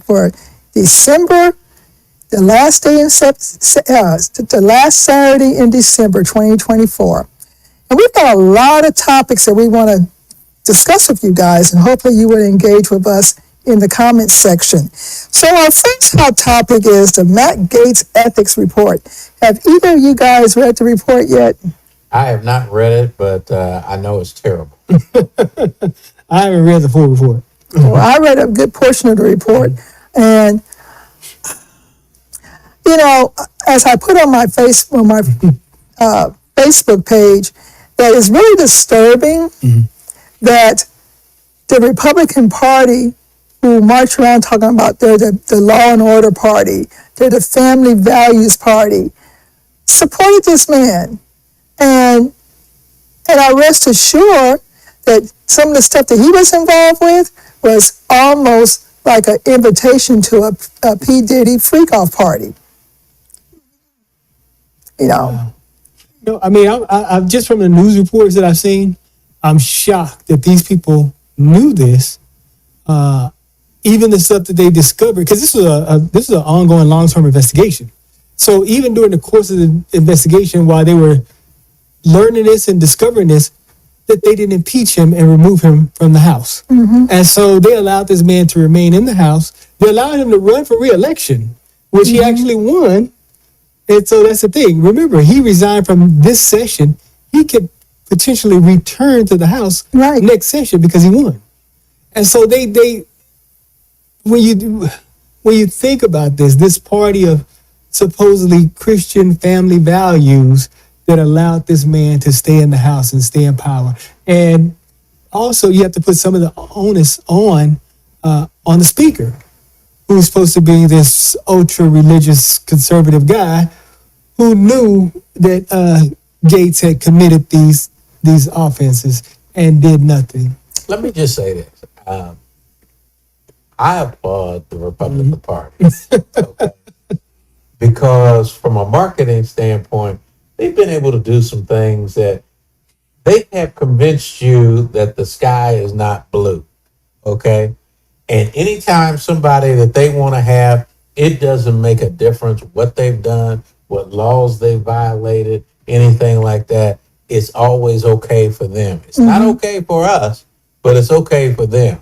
for December, the last day in the last Saturday in December 2024. And we've got a lot of topics that we want to discuss with you guys, and hopefully you would engage with us in the comments section. So our first hot topic is the Matt Gaetz ethics report. Have either of you guys read the report yet? I have not read it, but I know it's terrible. I haven't read the full report. Well, I read a good portion of the report, and you know, as I put on my Facebook page, that is really disturbing that the Republican Party, who march around talking about they're the law and order party, they're the family values party, supported this man. And I rest assured that some of the stuff that he was involved with was almost like an invitation to a P. Diddy freak-off party. You know? No, I mean, I'm just from the news reports that I've seen, I'm shocked that these people knew this. Even the stuff that they discovered, because this is an ongoing long-term investigation. So even during the course of the investigation, while they were learning this and discovering this, that they didn't impeach him and remove him from the House. And so they allowed this man to remain in the House. They allowed him to run for re-election, which he actually won. And so that's the thing. Remember, he resigned from this session. He could potentially return to the House next session because he won. And so they when you think about this party of supposedly Christian family values that allowed this man to stay in the House and stay in power. And also you have to put some of the onus on the speaker, who's supposed to be this ultra-religious conservative guy who knew that Gaetz had committed these offenses and did nothing. Let me just say this. I applaud the Republican Party. Okay? Because from a marketing standpoint, they've been able to do some things that they have convinced you that the sky is not blue. Okay? And anytime somebody that they want to have, it doesn't make a difference what they've done, what laws they violated, anything like that. It's always okay for them. It's not okay for us, but it's okay for them.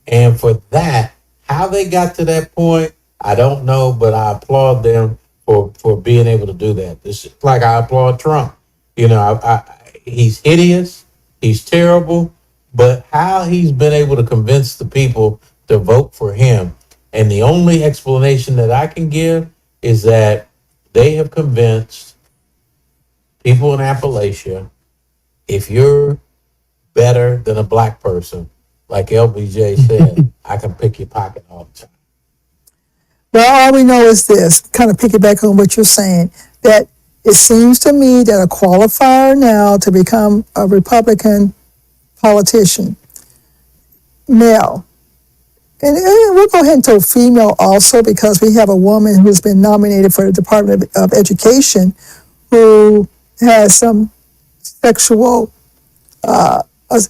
And for that, how they got to that point, I don't know, but I applaud them for being able to do that. It's like I applaud Trump. You know, he's hideous, he's terrible, but how he's been able to convince the people to vote for him. And the only explanation that I can give is that they have convinced people in Appalachia, if you're better than a black person, like LBJ said, I can pick your pocket all the time. Well, all we know is this, kind of piggyback on what you're saying, that it seems to me that a qualifier now to become a Republican politician, male, and we'll go ahead and throw female also, because we have a woman who's been nominated for the Department of Education who has some sexual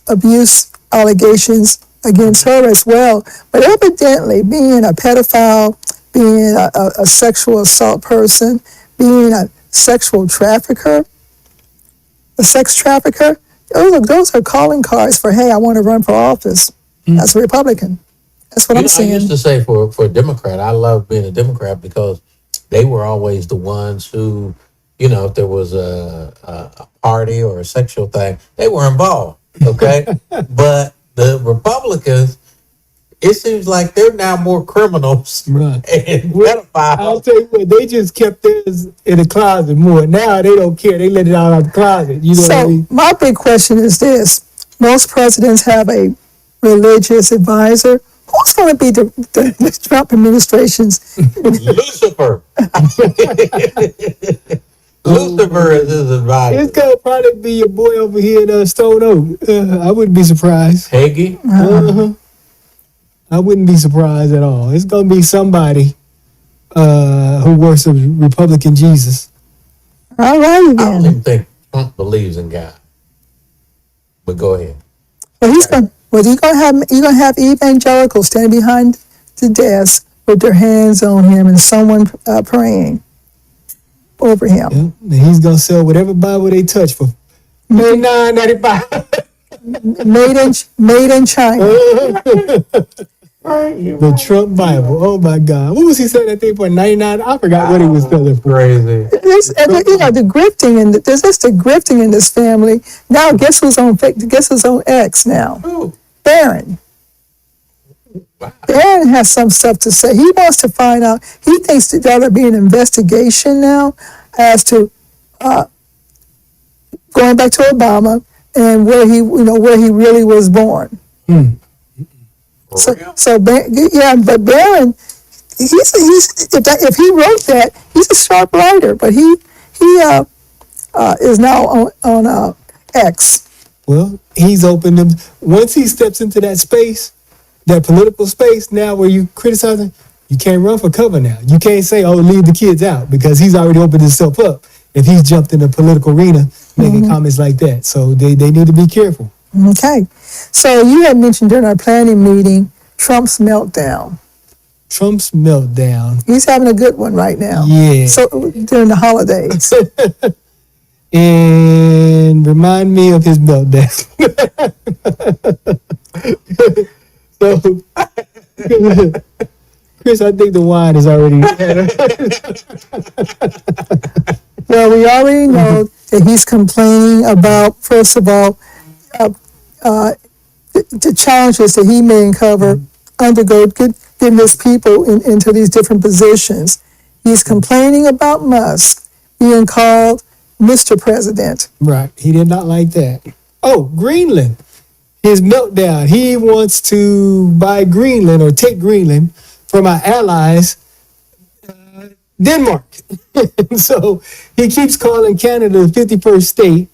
abuse allegations against her as well. But evidently, being a pedophile, being a sexual assault person, being a sexual trafficker, a sex trafficker, those are calling cards for, hey, I want to run for office as a Republican. That's what I'm saying. I used to say for a Democrat, I love being a Democrat because they were always the ones who, you know, if there was a party or a sexual thing, they were involved, okay? But the Republicans, it seems like they're now more criminals and pedophiles. I'll tell you what, they just kept theirs in the closet more. Now they don't care. They let it out of the closet. You know what I mean? My big question is this. Most presidents have a religious advisor. Who's going to be the Trump administration's? Lucifer. Lucifer is his advisor. It's going to probably be your boy over here in Stone Oak. I wouldn't be surprised. Hagee? I wouldn't be surprised at all. It's going to be somebody who worships Republican Jesus. All right, then. I don't even think Trump believes in God. But go ahead. Well, you're gonna have evangelicals standing behind the desk with their hands on him and someone praying over him. Yeah, and he's gonna sell whatever Bible they touch for $9.95. Made in China. The Trump Bible. Oh my God! What was he selling that thing for? 99. I forgot what he was selling for. Crazy. The grifting and there's just the grifting in this family. Now guess who's on X now? Ooh. Barron. Wow. Barron has some stuff to say. He wants to find out. He thinks that there'll be an investigation now as to going back to Obama and where he really was born. But Barron, if he wrote that, he's a sharp writer. But he is now on X. Well, he's opened them. Once he steps into that space, that political space, now where you criticizing, you can't run for cover now. You can't say, "Oh, leave the kids out," because he's already opened himself up. If he's jumped in the political arena making comments like that, so they need to be careful. Okay, so you had mentioned during our planning meeting Trump's meltdown. Trump's meltdown. He's having a good one right now. Yeah. So during the holidays. And remind me of his meltdown. So, Chris, I think the wine is already. Well, we already know that he's complaining about, first of all, the challenges that he may undergo getting his people into these different positions. He's complaining about Musk being called Mr. President. Right. He did not like that. Oh, Greenland. His meltdown. He wants to buy Greenland or take Greenland from our allies, Denmark. So he keeps calling Canada the 51st state.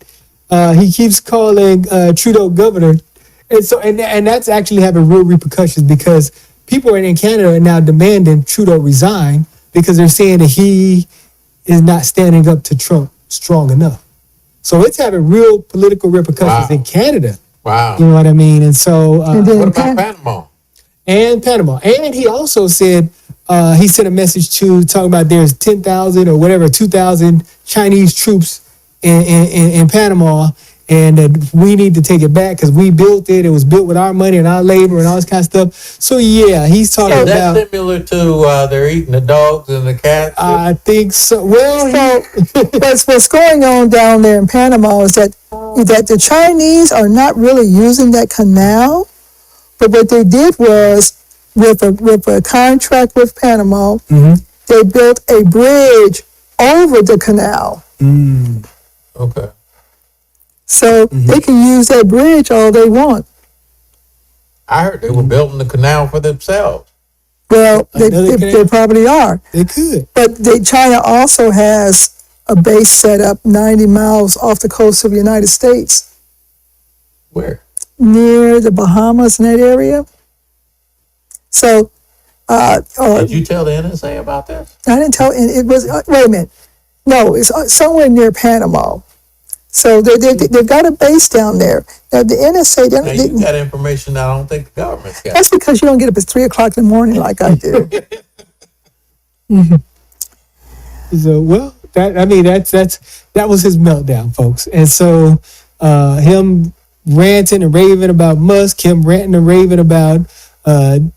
He keeps calling Trudeau governor. And that's actually having real repercussions because people in Canada are now demanding Trudeau resign because they're saying that he is not standing up to Trump strong enough. So it's having real political repercussions in Canada. Wow. You know what I mean? And so... And then what about Panama? And Panama. And he also said, he sent a message talking about there's 10,000 or whatever, 2,000 Chinese troops in Panama, and that we need to take it back because we built it. It was built with our money and our labor and all this kind of stuff. So yeah, he's talking Is about... that similar to they're eating the dogs and the cats? I think so. Well, what's going on down there in Panama is that the Chinese are not really using that canal, but what they did was with a contract with Panama, they built a bridge over the canal. Okay. So they can use that bridge all they want. I heard they were building the canal for themselves. Well, they probably are. they could. But China also has a base set up 90 miles off the coast of the United States, Where? near the Bahamas in that area. So, Did you tell the NSA about this? I didn't tell, and it was, wait a minute. No, it's somewhere near Panama. So they've got a base down there. Now the NSA, Now, you got information I don't think the government's got. that's because you don't get up at 3 o'clock in the morning like I do. So, well, that was his meltdown, folks. And so him ranting and raving about Musk, him ranting and raving about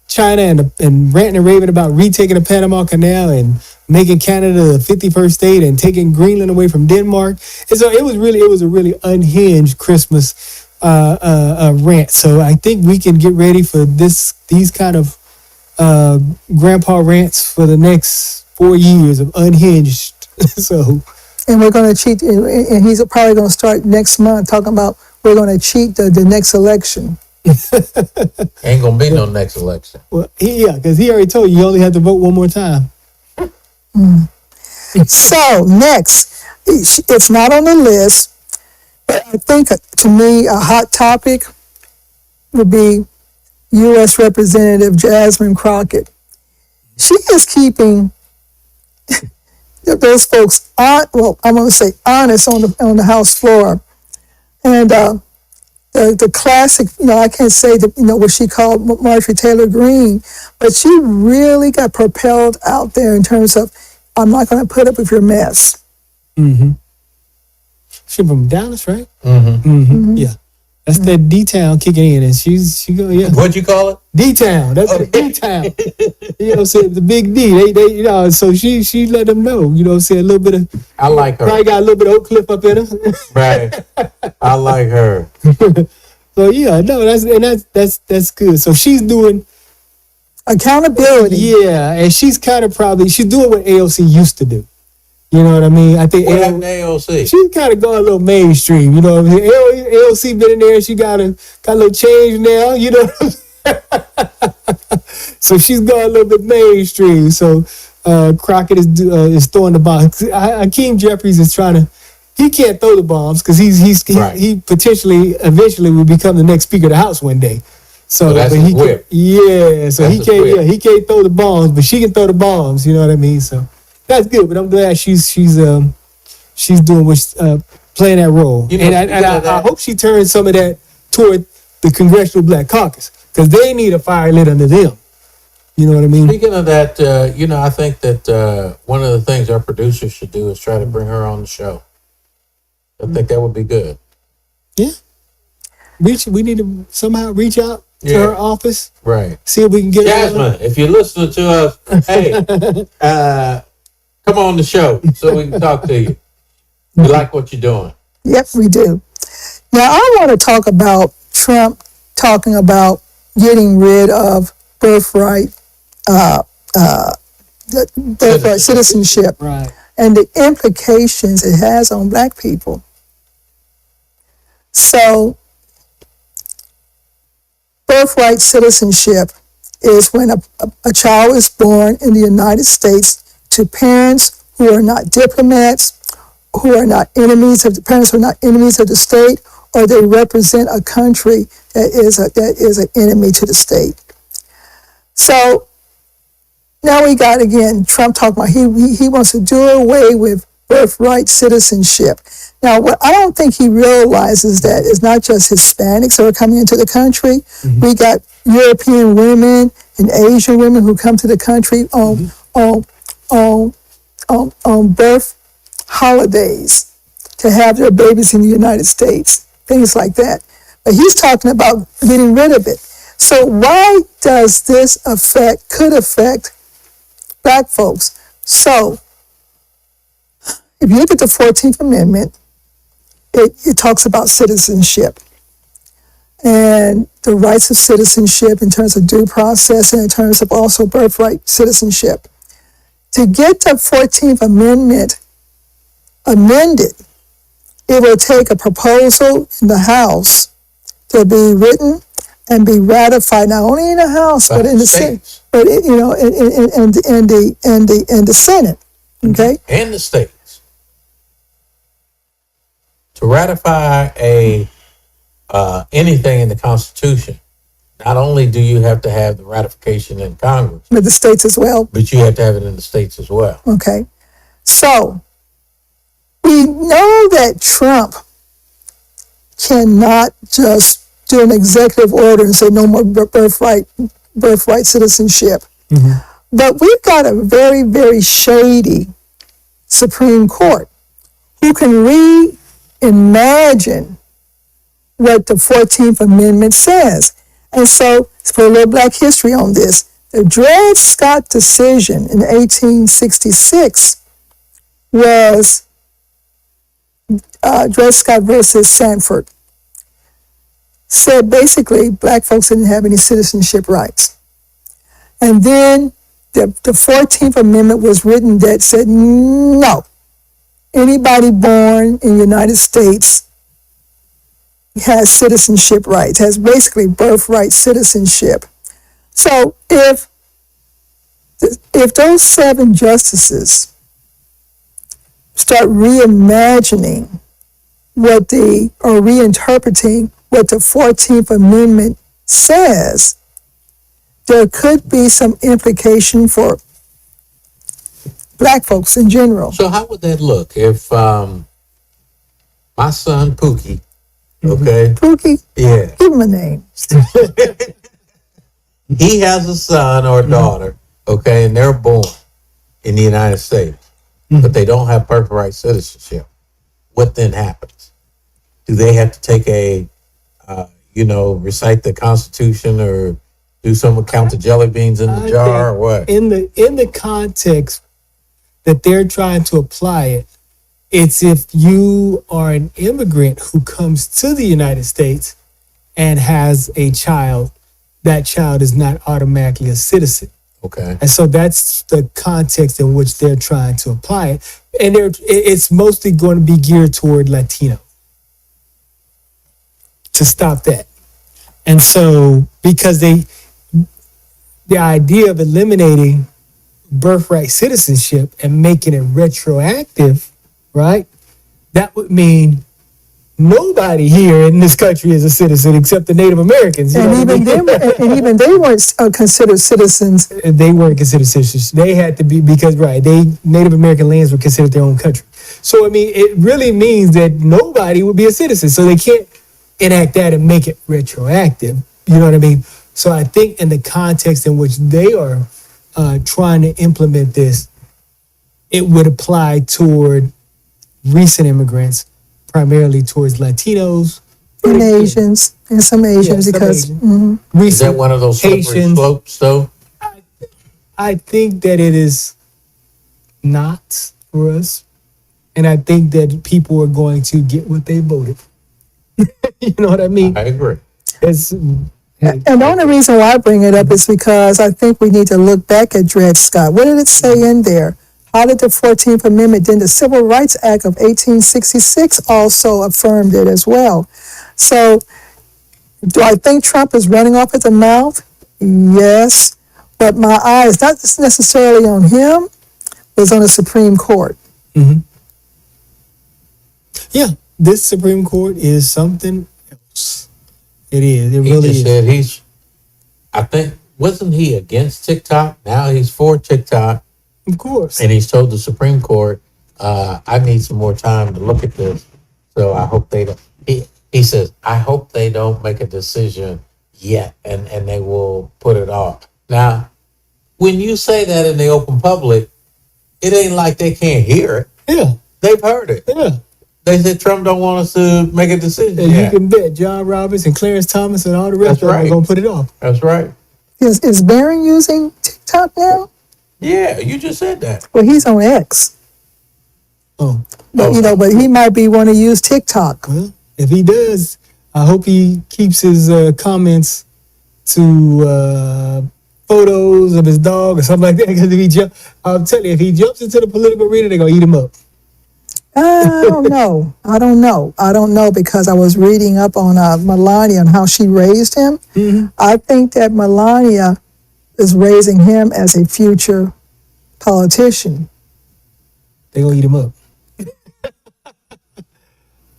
China, and ranting and raving about retaking the Panama Canal and making Canada the 51st state and taking Greenland away from Denmark. And so it was a really unhinged Christmas rant. So I think we can get ready for these kind of grandpa rants for the next 4 years of unhinged. So, And we're going to cheat, and he's probably going to start next month talking about we're going to cheat the next election. Ain't gonna be no next election. well, because he already told you only have to vote one more time. So next, it's not on the list, but I think to me a hot topic would be U.S. Representative Jasmine Crockett. She is keeping those folks I'm going to say honest on the House floor, and the classic, I can't say what she called Marjorie Taylor Greene, but she really got propelled out there in terms of, I'm not going to put up with your mess. Mm-hmm. She from Dallas, right? Mm-hmm. Mm-hmm. Yeah. That's that D-Town kicking in, and she go, yeah. What'd you call it? D-Town. That's the D-Town. You know what I'm saying? The big D. They so she let them know, you know what I'm saying? A little bit of, I like her. Probably got a little bit of Oak Cliff up in her. Right. I like her. So yeah, no, that's good. So she's doing accountability. Yeah, and she's kind of she's doing what AOC used to do. You know what I mean? I think what happened to AOC? She's kind of going a little mainstream. You know what I mean? AOC been in there. She got a little change now. You know. So she's going a little bit mainstream. So Crockett is throwing the bombs. Hakeem Jeffries is trying to. He can't throw the bombs because he potentially eventually will become the next Speaker of the House one day. So that's but his whip. So that's he can't throw the bombs, but she can throw the bombs. You know what I mean? So. That's good, but I'm glad she's doing playing that role, I hope she turns some of that toward the Congressional Black Caucus because they need a fire lit under them. You know what I mean? Speaking of that, I think that one of the things our producers should do is try to bring her on the show. I think that would be good. Yeah, we need to somehow reach out to her office, right? See if we can get Jasmine. If you're listening to us, hey. Come on the show so we can talk to you. We like what you're doing. Yep, we do. Now, I want to talk about Trump talking about getting rid of birthright citizenship, right, and the implications it has on Black people. So, birthright citizenship is when a child is born in the United States to parents who are not diplomats, who are not enemies of the parents who are not enemies of the state, or they represent a country that is an enemy to the state. So now we got again Trump talking about he wants to do away with birthright citizenship. Now, what I don't think he realizes that it's not just Hispanics that are coming into the country. Mm-hmm. We got European women and Asian women who come to the country on birth holidays to have their babies in the United States, things like that. But he's talking about getting rid of it. So why does this could affect Black folks? So if you look at the 14th Amendment, it talks about citizenship and the rights of citizenship in terms of due process and in terms of also birthright citizenship. To get the 14th Amendment amended, it will take a proposal in the House to be written and be ratified not only in the House but in the Senate, but in the Senate, okay, and the states. To ratify anything in the Constitution, not only do you have to have the ratification in Congress, but the states as well. But you have to have it in the states as well. Okay. So we know that Trump cannot just do an executive order and say no more birthright citizenship. Mm-hmm. But we've got a very, very shady Supreme Court who can reimagine what the 14th Amendment says. And so, let's put a little Black history on this. The Dred Scott decision in 1866 was Dred Scott versus Sanford. Said basically Black folks didn't have any citizenship rights. And then the 14th Amendment was written that said, no, anybody born in the United States has citizenship rights, has basically birthright citizenship. So if those 7 justices start reimagining or reinterpreting what the 14th Amendment says, there could be some implication for Black folks in general. So how would that look if my son Pookie Okay. Pookie, Yeah. give him a name. He has a son or a daughter, okay, and they're born in the United States, but they don't have birthright citizenship. What then happens? Do they have to take recite the Constitution or do some count the jelly beans in the I jar or think what? in the context that they're trying to apply it, it's if you are an immigrant who comes to the United States and has a child, that child is not automatically a citizen. Okay. And so that's the context in which they're trying to apply it. And it's mostly going to be geared toward Latino to stop that. And so because the idea of eliminating birthright citizenship and making it retroactive, right? That would mean nobody here in this country is a citizen except the Native Americans. You know And what I even mean? they, and even they weren't considered citizens. They weren't considered citizens. They had to be because Native American lands were considered their own country. So I mean, it really means that nobody would be a citizen. So they can't enact that and make it retroactive. You know what I mean? So I think in the context in which they are trying to implement this, it would apply toward recent immigrants, primarily towards Latinos And Asians, and some Asians, some because Asians. Is that one of those slippery Haitians. slopes, though? I think that it is not for us. And I think that people are going to get what they voted. You know what I mean? I agree. It's, and the only reason why I bring it up is because I think we need to look back at Dred Scott. What did it say in there? How did the 14th Amendment, then the Civil Rights Act of 1866 also affirmed it as well. So do I think Trump is running off at the mouth? Yes. But my eye is not necessarily on him, it's on the Supreme Court. yeah, this Supreme Court is something else. It is. It He really just is. said I think, wasn't he against TikTok? Now he's for TikTok. Of course. And he's told the Supreme Court, I need some more time to look at this. So I hope they don't. He says, I hope they don't make a decision yet and they will put it off. Now, when you say that in the open public, it ain't like they can't hear it. Yeah. They've heard it. Yeah. They said Trump don't want us to make a decision And yet. you can bet John Roberts and Clarence Thomas and all the rest That's of them right. are going to put it off. That's right. Is Barron using TikTok now? Yeah, you just said that. Well, he's on X. Oh, But, but he might be want to use TikTok. well, if he does, I hope he keeps his comments to photos of his dog or something like that. Because I'll tell you, if he jumps into the political arena, they're going to eat him up. I don't know. I don't know because I was reading up on Melania and how she raised him. I think that Melania is raising him as a future politician. They're going to eat him up.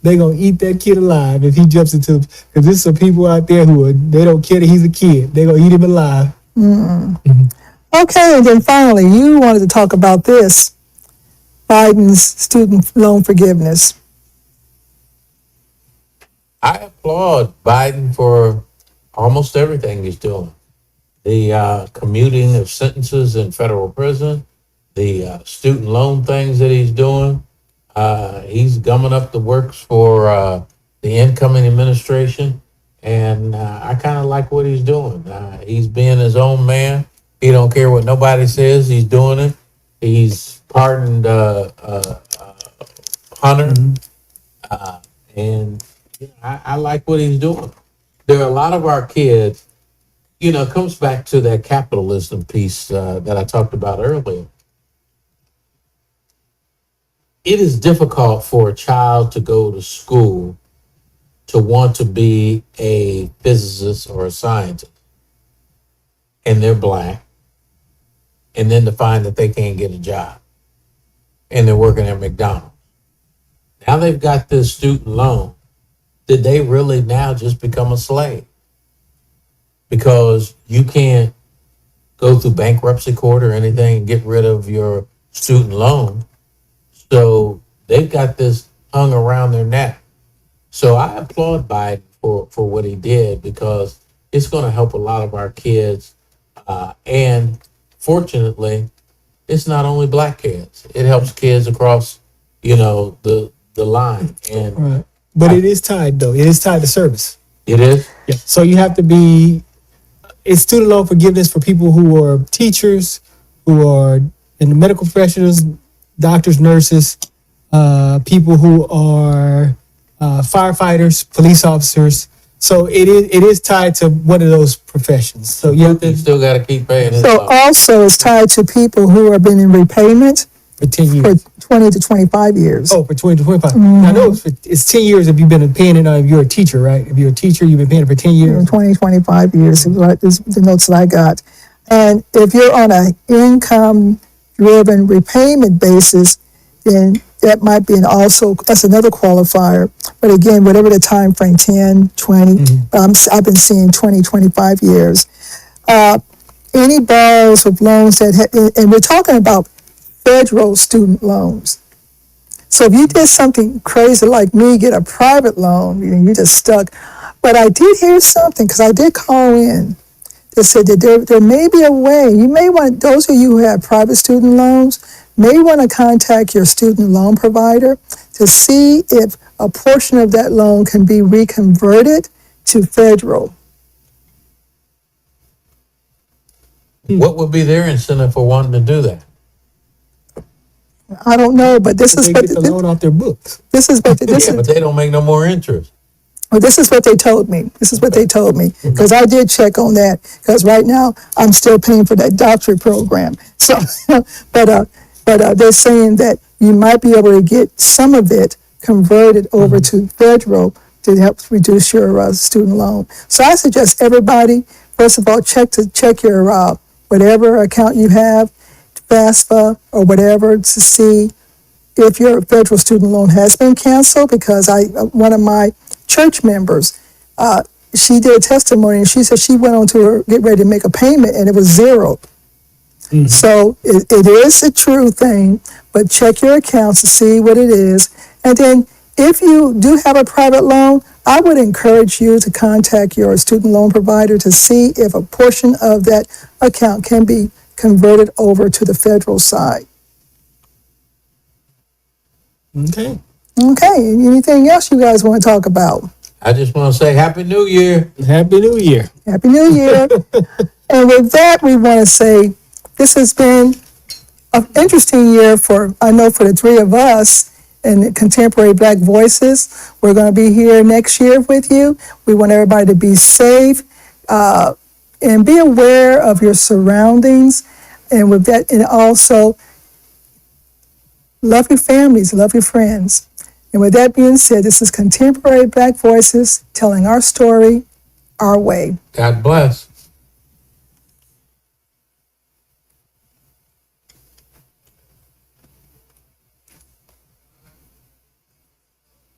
They're going to eat that kid alive if he jumps into, because there's some people out there they don't care that he's a kid. They're going to eat him alive. Okay, and then finally, you wanted to talk about this, Biden's student loan forgiveness. I applaud Biden for almost everything he's doing. The commuting of sentences in federal prison, the student loan things that he's doing. He's gumming up the works for the incoming administration, and I kind of like what he's doing. He's being his own man. He don't care what nobody says. He's doing it. He's pardoned Hunter, and I like what he's doing. There are a lot of our kids, it comes back to that capitalism piece that I talked about earlier. It is difficult for a child to go to school to want to be a physicist or a scientist, and they're black, and then to find that they can't get a job, and they're working at McDonald's. Now they've got this student loan. Did they really now just become a slave? Because you can't go through bankruptcy court or anything and get rid of your student loan. So they've got this hung around their neck. So I applaud Biden for what he did, because it's going to help a lot of our kids. And fortunately, it's not only black kids. It helps kids across, the line. And Right. But it is tied though. It is tied to service. it is. Yeah. So you have to be. It's student loan forgiveness for people who are teachers, who are in the medical professionals, doctors, nurses, people who are firefighters, police officers. So it is tied to one of those professions. So you have You to still got to keep paying it. So also it's tied to people who have been in repayment for 10 for years. 20 to 25 years. Oh, for 20 to 25. I know it's 10 years if you've been paying it. If you're a teacher, right? If you're a teacher, you've been paying it for 10 years. 20, 25 years is what is the notes that I got. And if you're on an income-driven repayment basis, then that might be that's another qualifier. But again, whatever the time frame, 10, 20, I've been seeing 20, 25 years. Any borrowers with loans and we're talking about federal student loans. So if you did something crazy like me, get a private loan, you're just stuck. But I did hear something, because I did call in. They said that there may be a way. You may want, those of you who have private student loans, may want to contact your student loan provider to see if a portion of that loan can be reconverted to federal. What would be their incentive for wanting to do that? I don't know, but this is They what get the loan off their books. this is what this Yeah, is. but they don't make no more interest. Well, this is what they told me. This is what they told me, because I did check on that, because right now I'm still paying for that doctorate program. So, but they're saying that you might be able to get some of it converted over to federal to help reduce your student loan. So I suggest everybody, first of all, check your whatever account you have, FAFSA or whatever, to see if your federal student loan has been canceled, because one of my church members, she did a testimony, and she said she went on to get ready to make a payment and it was zero. So it is a true thing, but check your accounts to see what it is. And then if you do have a private loan, I would encourage you to contact your student loan provider to see if a portion of that account can be converted over to the federal side. Okay. Okay, anything else you guys want to talk about? I just want to say Happy New Year. Happy New Year. Happy New Year. And with that, we want to say this has been an interesting year for the three of us in Contemporary Black Voices. We're going to be here next year with you. We want everybody to be safe and be aware of your surroundings. And with that, and also love your families, love your friends. And with that being said, this is Contemporary Black Voices telling our story our way. God bless.